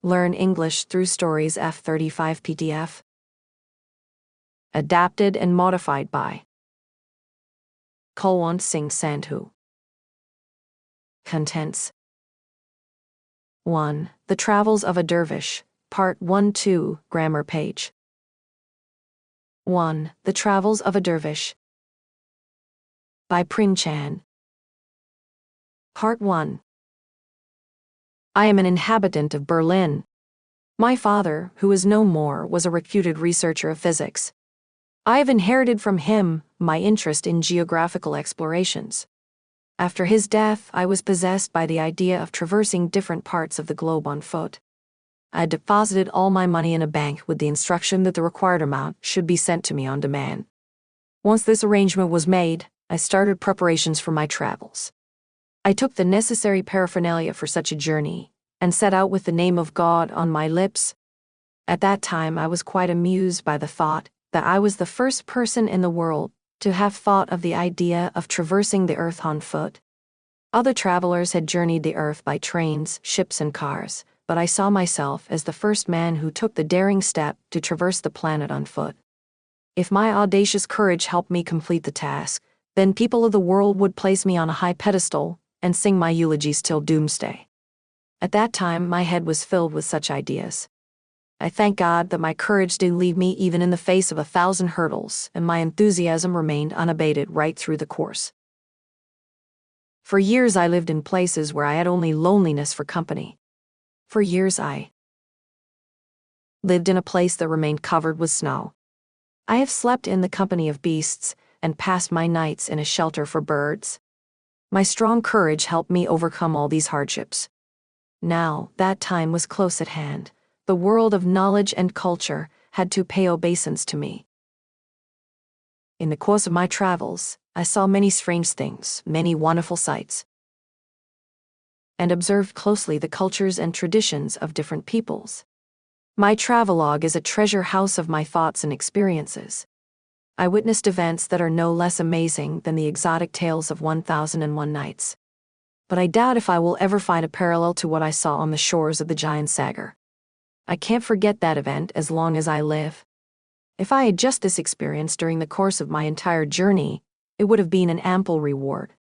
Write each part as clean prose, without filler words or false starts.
Learn English through stories F35 PDF. Adapted and modified by Kulwant Singh Sandhu. Contents 1. The Travels of a Dervish, Part 1-2, Grammar Page. 1. The Travels of a Dervish by Premchand. Part 1. I am an inhabitant of Berlin. My father, who is no more, was a reputed researcher of physics. I have inherited from him my interest in geographical explorations. After his death, I was possessed by the idea of traversing different parts of the globe on foot. I had deposited all my money in a bank with the instruction that the required amount should be sent to me on demand. Once this arrangement was made, I started preparations for my travels. I took the necessary paraphernalia for such a journey and set out with the name of God on my lips. At that time, I was quite amused by the thought that I was the first person in the world to have thought of the idea of traversing the earth on foot. Other travelers had journeyed the earth by trains, ships, and cars, but I saw myself as the first man who took the daring step to traverse the planet on foot. If my audacious courage helped me complete the task, then people of the world would place me on a high pedestal and sing my eulogies till doomsday. At that time, my head was filled with such ideas. I thank God that my courage did leave me even in the face of 1,000 hurdles, and my enthusiasm remained unabated right through the course. For years I lived in places where I had only loneliness for company. For years I lived in a place that remained covered with snow. I have slept in the company of beasts and passed my nights in a shelter for birds. My strong courage helped me overcome all these hardships. Now, that time was close at hand. The world of knowledge and culture had to pay obeisance to me. In the course of my travels, I saw many strange things, many wonderful sights, and observed closely the cultures and traditions of different peoples. My travelogue is a treasure house of my thoughts and experiences. I witnessed events that are no less amazing than the exotic tales of 1001 Nights. But I doubt if I will ever find a parallel to what I saw on the shores of the giant Sagar. I can't forget that event as long as I live. If I had just this experience during the course of my entire journey, it would have been an ample reward.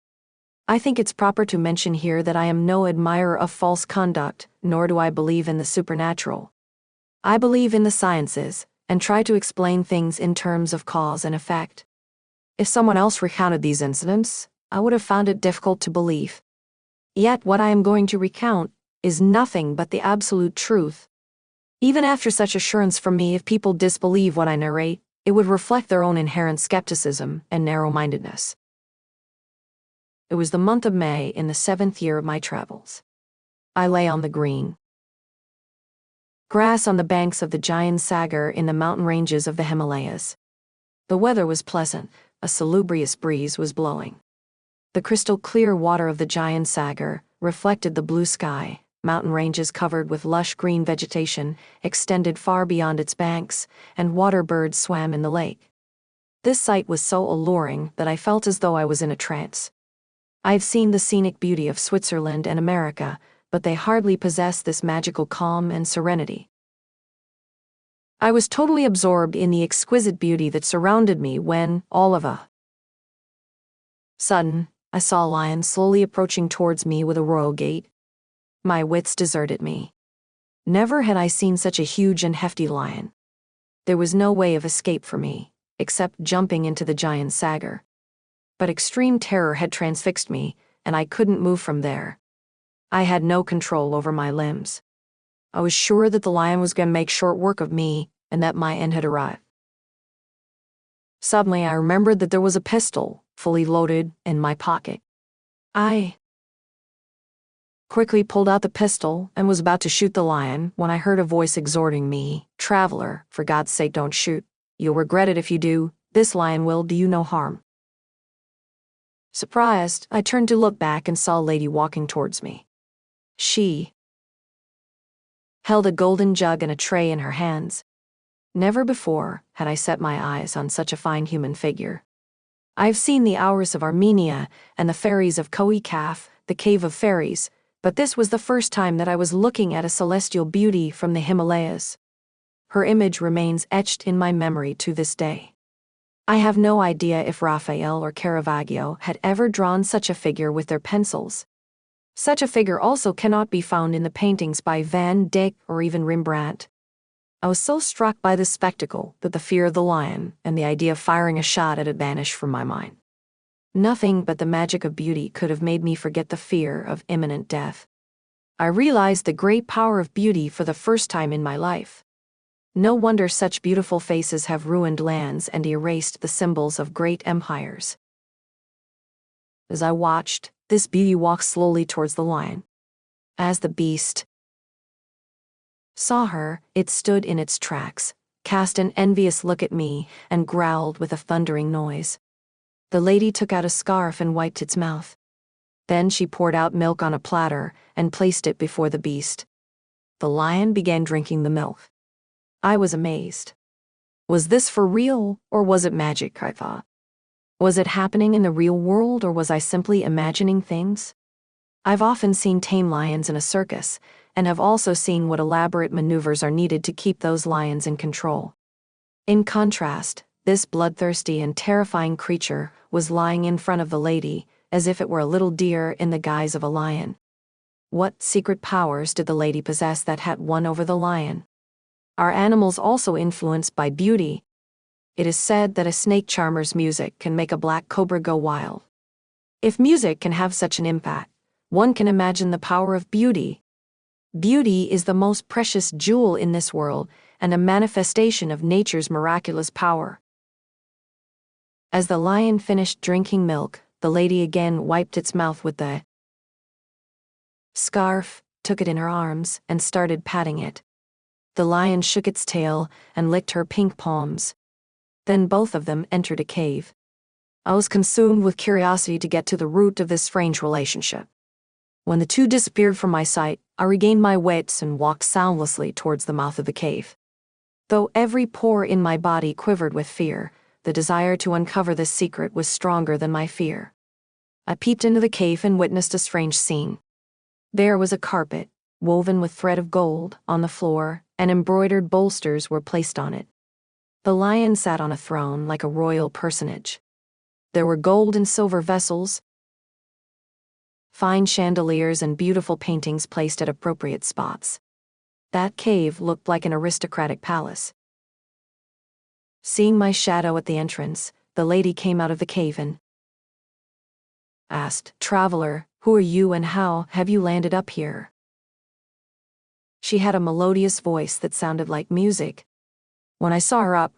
I think it's proper to mention here that I am no admirer of false conduct, nor do I believe in the supernatural. I believe in the sciences, and try to explain things in terms of cause and effect. If someone else recounted these incidents, I would have found it difficult to believe. Yet what I am going to recount is nothing but the absolute truth. Even after such assurance from me, if people disbelieve what I narrate, it would reflect their own inherent skepticism and narrow-mindedness. It was the month of May in the 7th year of my travels. I lay on the green grass on the banks of the giant Sagar in the mountain ranges of the Himalayas. The weather was pleasant, a salubrious breeze was blowing. The crystal clear water of the giant Sagar reflected the blue sky. Mountain ranges covered with lush green vegetation extended far beyond its banks, and water birds swam in the lake. This sight was so alluring that I felt as though I was in a trance. I have seen the scenic beauty of Switzerland and America, but they hardly possess this magical calm and serenity. I was totally absorbed in the exquisite beauty that surrounded me when, all of a sudden, I saw a lion slowly approaching towards me with a royal gait. My wits deserted me. Never had I seen such a huge and hefty lion. There was no way of escape for me, except jumping into the giant Sagar. But extreme terror had transfixed me, and I couldn't move from there. I had no control over my limbs. I was sure that the lion was going to make short work of me, and that my end had arrived. Suddenly I remembered that there was a pistol, fully loaded, in my pocket. I quickly pulled out the pistol and was about to shoot the lion when I heard a voice exhorting me, "Traveler, for God's sake don't shoot. You'll regret it if you do. This lion will do you no harm." Surprised, I turned to look back and saw a lady walking towards me. She held a golden jug and a tray in her hands. Never before had I set my eyes on such a fine human figure. I have seen the Hours of Armenia and the Fairies of Koikaf, the Cave of Fairies, But this was the first time that I was looking at a celestial beauty from the Himalayas. Her image remains etched in my memory to this day. I have no idea if Raphael or Caravaggio had ever drawn such a figure with their pencils. Such a figure also cannot be found in the paintings by Van Dyck or even Rembrandt. I was so struck by this spectacle that the fear of the lion and the idea of firing a shot at it vanished from my mind. Nothing but the magic of beauty could have made me forget the fear of imminent death. I realized the great power of beauty for the first time in my life. No wonder such beautiful faces have ruined lands and erased the symbols of great empires. As I watched, this beauty walked slowly towards the lion. As the beast saw her, it stood in its tracks, cast an envious look at me, and growled with a thundering noise. The lady took out a scarf and wiped its mouth. Then she poured out milk on a platter and placed it before the beast. The lion began drinking the milk. I was amazed. Was this for real, or was it magic, I thought? Was it happening in the real world, or was I simply imagining things? I've often seen tame lions in a circus, and have also seen what elaborate maneuvers are needed to keep those lions in control. In contrast, this bloodthirsty and terrifying creature was lying in front of the lady, as if it were a little deer in the guise of a lion. What secret powers did the lady possess that had won over the lion? Are animals also influenced by beauty? It is said that a snake charmer's music can make a black cobra go wild. If music can have such an impact, one can imagine the power of beauty. Beauty is the most precious jewel in this world and a manifestation of nature's miraculous power. As the lion finished drinking milk, the lady again wiped its mouth with the scarf, took it in her arms, and started patting it. The lion shook its tail and licked her pink palms. Then both of them entered a cave. I was consumed with curiosity to get to the root of this strange relationship. When the two disappeared from my sight, I regained my wits and walked soundlessly towards the mouth of the cave. Though every pore in my body quivered with fear, the desire to uncover this secret was stronger than my fear. I peeped into the cave and witnessed a strange scene. There was a carpet, woven with thread of gold, on the floor, and embroidered bolsters were placed on it. The lion sat on a throne like a royal personage. There were gold and silver vessels, fine chandeliers, and beautiful paintings placed at appropriate spots. That cave looked like an aristocratic palace. Seeing my shadow at the entrance, the lady came out of the cave and asked, "Traveler, who are you and how have you landed up here?" She had a melodious voice that sounded like music. When I saw her up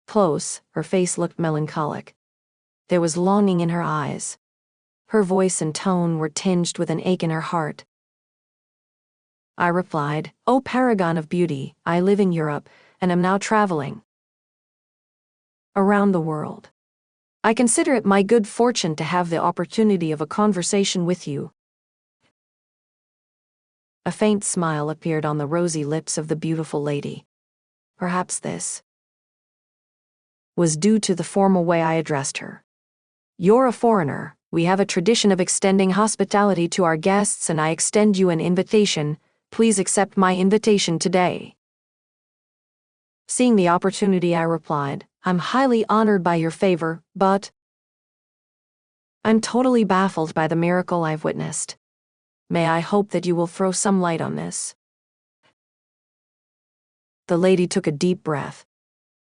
close, her face looked melancholic. There was longing in her eyes. Her voice and tone were tinged with an ache in her heart. I replied, "O paragon of beauty, I live in Europe, and am now traveling around the world. I consider it my good fortune to have the opportunity of a conversation with you." A faint smile appeared on the rosy lips of the beautiful lady. Perhaps this was due to the formal way I addressed her. "You're a foreigner. We have a tradition of extending hospitality to our guests, and I extend you an invitation. Please accept my invitation today." Seeing the opportunity, I replied, "I'm highly honored by your favor, but I'm totally baffled by the miracle I've witnessed. May I hope that you will throw some light on this?" The lady took a deep breath.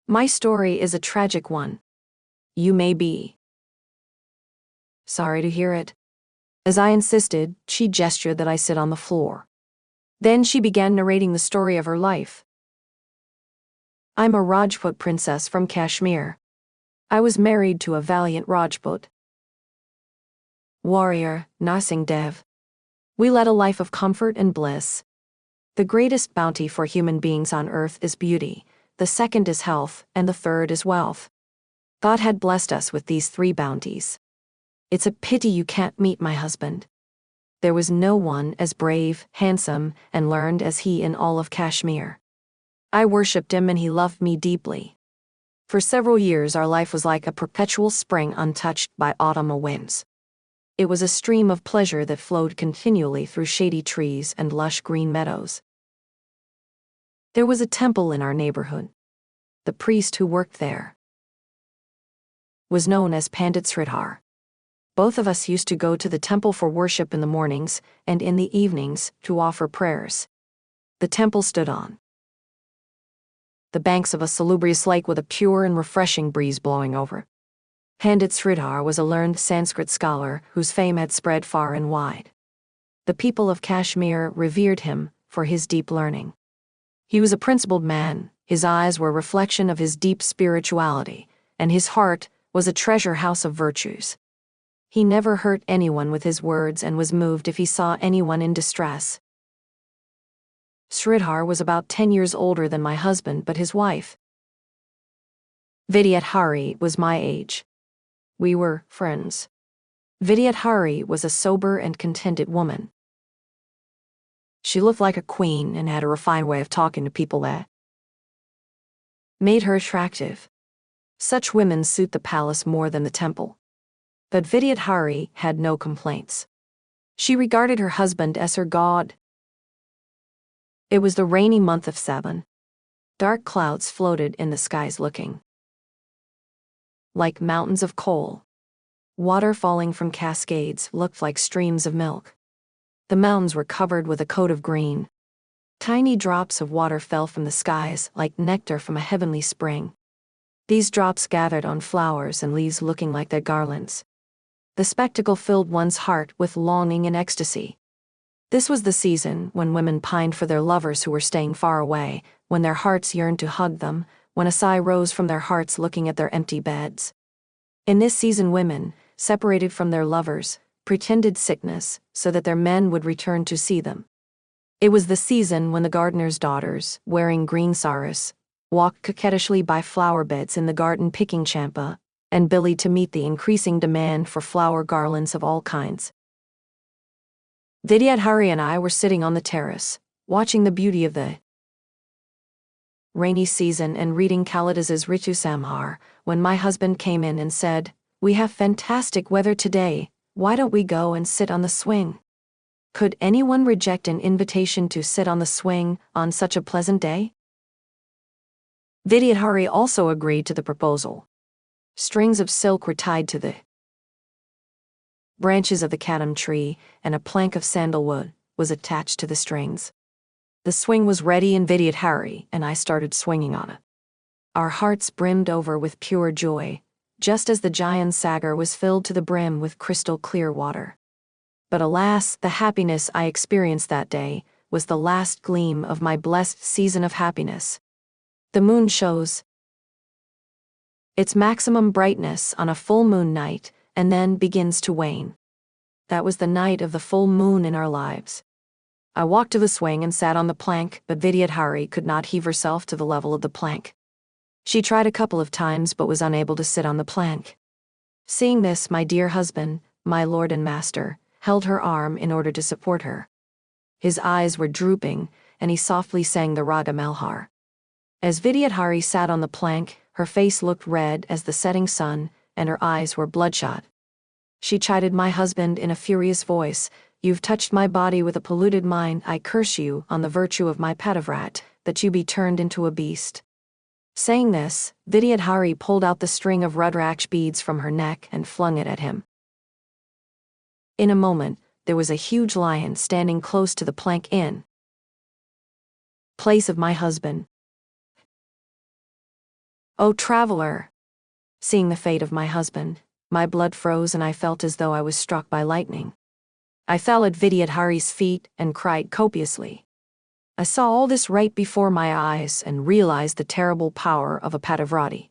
"My story is a tragic one. You may be sorry to hear it." As I insisted, she gestured that I sit on the floor. Then she began narrating the story of her life. "I'm a Rajput princess from Kashmir. I was married to a valiant Rajput warrior, Narsingh Dev. We led a life of comfort and bliss. The greatest bounty for human beings on earth is beauty, the second is health, and the third is wealth. God had blessed us with these three bounties. It's a pity you can't meet my husband. There was no one as brave, handsome, and learned as he in all of Kashmir. I worshipped him and he loved me deeply. For several years our life was like a perpetual spring untouched by autumnal winds. It was a stream of pleasure that flowed continually through shady trees and lush green meadows. There was a temple in our neighborhood. The priest who worked there was known as Pandit Sridhar. Both of us used to go to the temple for worship in the mornings and in the evenings to offer prayers. The temple stood on the banks of a salubrious lake with a pure and refreshing breeze blowing over it. Pandit Sridhar was a learned Sanskrit scholar whose fame had spread far and wide. The people of Kashmir revered him for his deep learning. He was a principled man, his eyes were a reflection of his deep spirituality, and his heart was a treasure house of virtues. He never hurt anyone with his words and was moved if he saw anyone in distress. Sridhar was about 10 years older than my husband, but his wife, Vidyadhari, was my age. We were friends. Vidyadhari was a sober and contented woman. She looked like a queen and had a refined way of talking to people that made her attractive. Such women suit the palace more than the temple. But Vidyadhari had no complaints. She regarded her husband as her god. It was the rainy month of Saban. Dark clouds floated in the skies looking like mountains of coal. Water falling from cascades looked like streams of milk. The mountains were covered with a coat of green. Tiny drops of water fell from the skies like nectar from a heavenly spring. These drops gathered on flowers and leaves looking like their garlands. The spectacle filled one's heart with longing and ecstasy. This was the season when women pined for their lovers who were staying far away, when their hearts yearned to hug them, when a sigh rose from their hearts looking at their empty beds. In this season, women, separated from their lovers, pretended sickness so that their men would return to see them. It was the season when the gardener's daughters, wearing green saris, walked coquettishly by flower beds in the garden picking champa, and billied to meet the increasing demand for flower garlands of all kinds. Vidyadhari and I were sitting on the terrace, watching the beauty of the rainy season and reading Kalidas's Ritu Samhar, when my husband came in and said, "We have fantastic weather today, why don't we go and sit on the swing?" Could anyone reject an invitation to sit on the swing on such a pleasant day? Vidyadhari also agreed to the proposal. Strings of silk were tied to the branches of the kadam tree, and a plank of sandalwood was attached to the strings. The swing was ready in Vidyadhari, and I started swinging on it. Our hearts brimmed over with pure joy, just as the Jayan Sagar was filled to the brim with crystal clear water. But alas, the happiness I experienced that day was the last gleam of my blessed season of happiness. The moon shows its maximum brightness on a full moon night, and then begins to wane. That was the night of the full moon in our lives. I walked to the swing and sat on the plank, but Vidyadhari could not heave herself to the level of the plank. She tried a couple of times but was unable to sit on the plank. Seeing this, my dear husband, my lord and master, held her arm in order to support her. His eyes were drooping, and he softly sang the Raga Malhar. As Vidyadhari sat on the plank, her face looked red as the setting sun, and her eyes were bloodshot. She chided my husband in a furious voice, "You've touched my body with a polluted mind. I curse you on the virtue of my Padavrat, that you be turned into a beast." Saying this, Vidyadhari pulled out the string of Rudraksh beads from her neck and flung it at him. In a moment, there was a huge lion standing close to the plank in place of my husband. "O traveler!" Seeing the fate of my husband, my blood froze and I felt as though I was struck by lightning. I fell at Vidyadhari's feet and cried copiously. I saw all this right before my eyes and realized the terrible power of a Padavrati.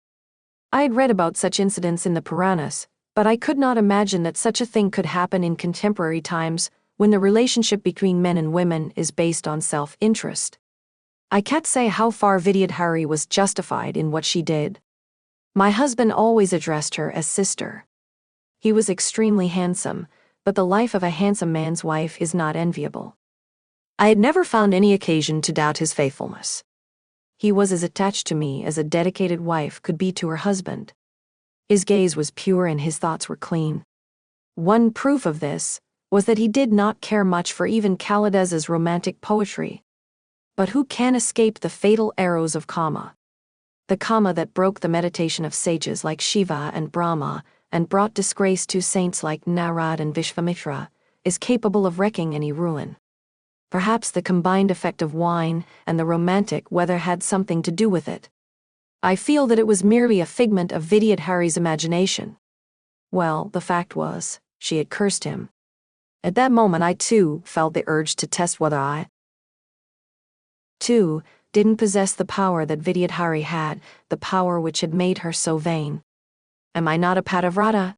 I had read about such incidents in the Puranas, but I could not imagine that such a thing could happen in contemporary times when the relationship between men and women is based on self-interest. I can't say how far Vidyadhari was justified in what she did. My husband always addressed her as sister. He was extremely handsome, but the life of a handsome man's wife is not enviable. I had never found any occasion to doubt his faithfulness. He was as attached to me as a dedicated wife could be to her husband. His gaze was pure and his thoughts were clean. One proof of this was that he did not care much for even Kalidas's romantic poetry. But who can escape the fatal arrows of Kama? The Kama that broke the meditation of sages like Shiva and Brahma and brought disgrace to saints like Narad and Vishvamitra is capable of wrecking any ruin. Perhaps the combined effect of wine and the romantic weather had something to do with it. I feel that it was merely a figment of Vidyadhari's imagination. Well, the fact was, she had cursed him. At that moment I too felt the urge to test whether I, too, didn't possess the power that Vidyadhari had, the power which had made her so vain. Am I not a Padavrata?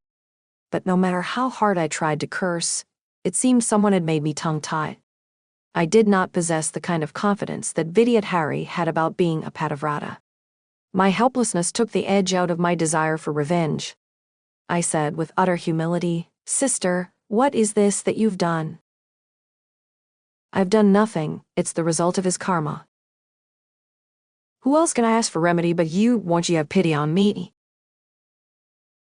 But no matter how hard I tried to curse, it seemed someone had made me tongue-tied. I did not possess the kind of confidence that Vidyadhari had about being a Padavrata. My helplessness took the edge out of my desire for revenge. I said with utter humility, "Sister, what is this that you've done?" "I've done nothing, it's the result of his karma." "Who else can I ask for remedy but you, won't you have pity on me?"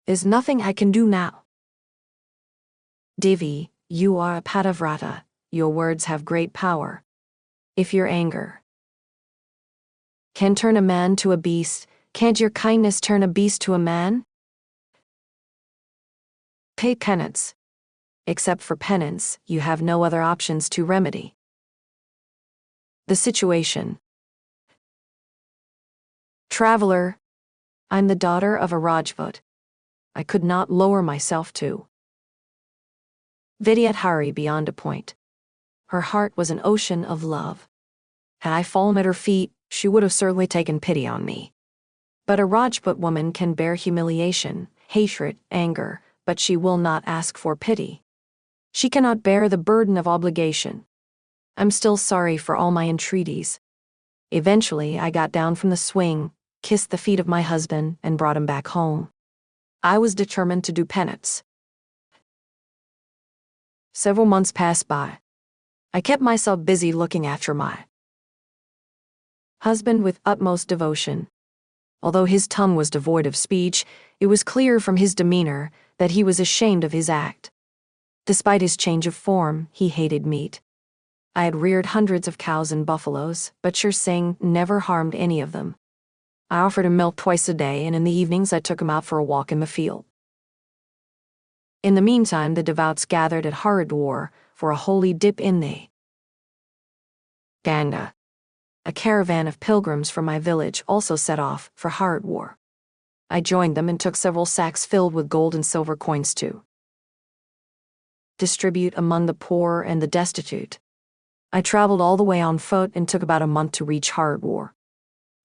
"There's nothing I can do now." "Devi, you are a Padavrata, your words have great power. If your anger can turn a man to a beast, can't your kindness turn a beast to a man?" "Pay penance. Except for penance, you have no other options to remedy the situation." "Traveler, I'm the daughter of a Rajput. I could not lower myself to Vidyadhari beyond a point. Her heart was an ocean of love. Had I fallen at her feet, she would have certainly taken pity on me. But a Rajput woman can bear humiliation, hatred, anger, but she will not ask for pity. She cannot bear the burden of obligation. I'm still sorry for all my entreaties. Eventually, I got down from the swing, kissed the feet of my husband, and brought him back home. I was determined to do penance. Several months passed by. I kept myself busy looking after my husband with utmost devotion. Although his tongue was devoid of speech, it was clear from his demeanor that he was ashamed of his act. Despite his change of form, he hated meat. I had reared hundreds of cows and buffaloes, but Sher Singh never harmed any of them. I offered him milk twice a day, and in the evenings I took him out for a walk in the field. In the meantime, the devout gathered at Haridwar for a holy dip in the Ganga. A caravan of pilgrims from my village also set off for Haridwar. I joined them and took several sacks filled with gold and silver coins to distribute among the poor and the destitute. I traveled all the way on foot and took about a month to reach Haridwar.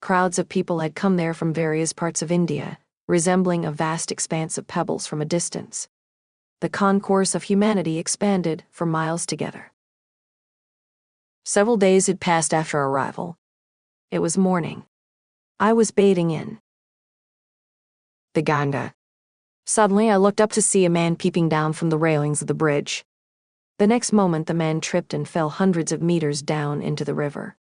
Crowds of people had come there from various parts of India, resembling a vast expanse of pebbles from a distance. The concourse of humanity expanded for miles together. Several days had passed after our arrival. It was morning. I was bathing in the Ganga. Suddenly, I looked up to see a man peeping down from the railings of the bridge. The next moment, the man tripped and fell hundreds of meters down into the river.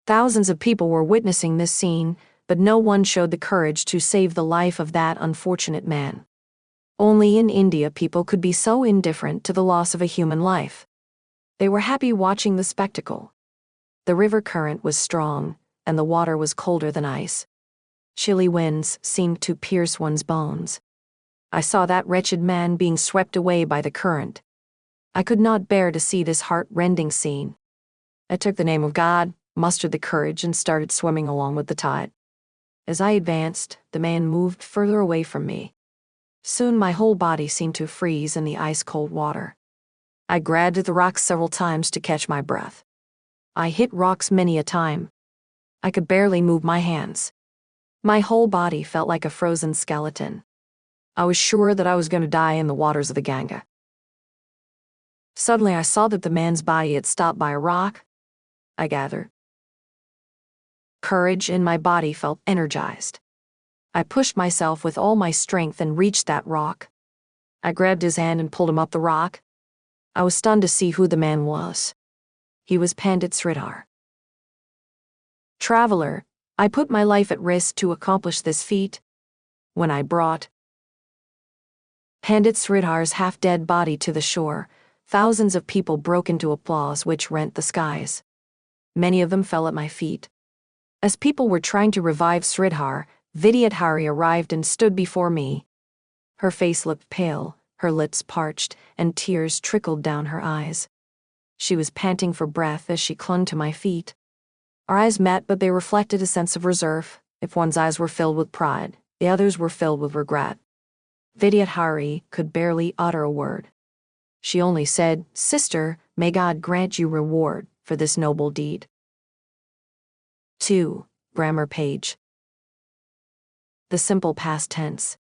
Thousands of people were witnessing this scene, but no one showed the courage to save the life of that unfortunate man. Only in India people could be so indifferent to the loss of a human life. They were happy watching the spectacle. The river current was strong, and the water was colder than ice. Chilly winds seemed to pierce one's bones. I saw that wretched man being swept away by the current. I could not bear to see this heart-rending scene. I took the name of God, mustered the courage, and started swimming along with the tide. As I advanced, the man moved further away from me. Soon my whole body seemed to freeze in the ice-cold water. I grabbed at the rocks several times to catch my breath. I hit rocks many a time. I could barely move my hands. My whole body felt like a frozen skeleton. I was sure that I was going to die in the waters of the Ganga. Suddenly I saw that the man's body had stopped by a rock. I gathered courage, and my body felt energized. I pushed myself with all my strength and reached that rock. I grabbed his hand and pulled him up the rock. I was stunned to see who the man was. He was Pandit Sridhar. Traveler, I put my life at risk to accomplish this feat. When I brought handed Sridhar's half-dead body to the shore. Thousands of people broke into applause which rent the skies. Many of them fell at my feet. As people were trying to revive Sridhar, Vidyadhari arrived and stood before me. Her face looked pale, her lips parched, and tears trickled down her eyes. She was panting for breath as she clung to my feet. Our eyes met, but they reflected a sense of reserve. If one's eyes were filled with pride, the others were filled with regret. Vidyadhari could barely utter a word. She only said, "Sister, may God grant you reward for this noble deed." 2. Grammar page. The simple past tense.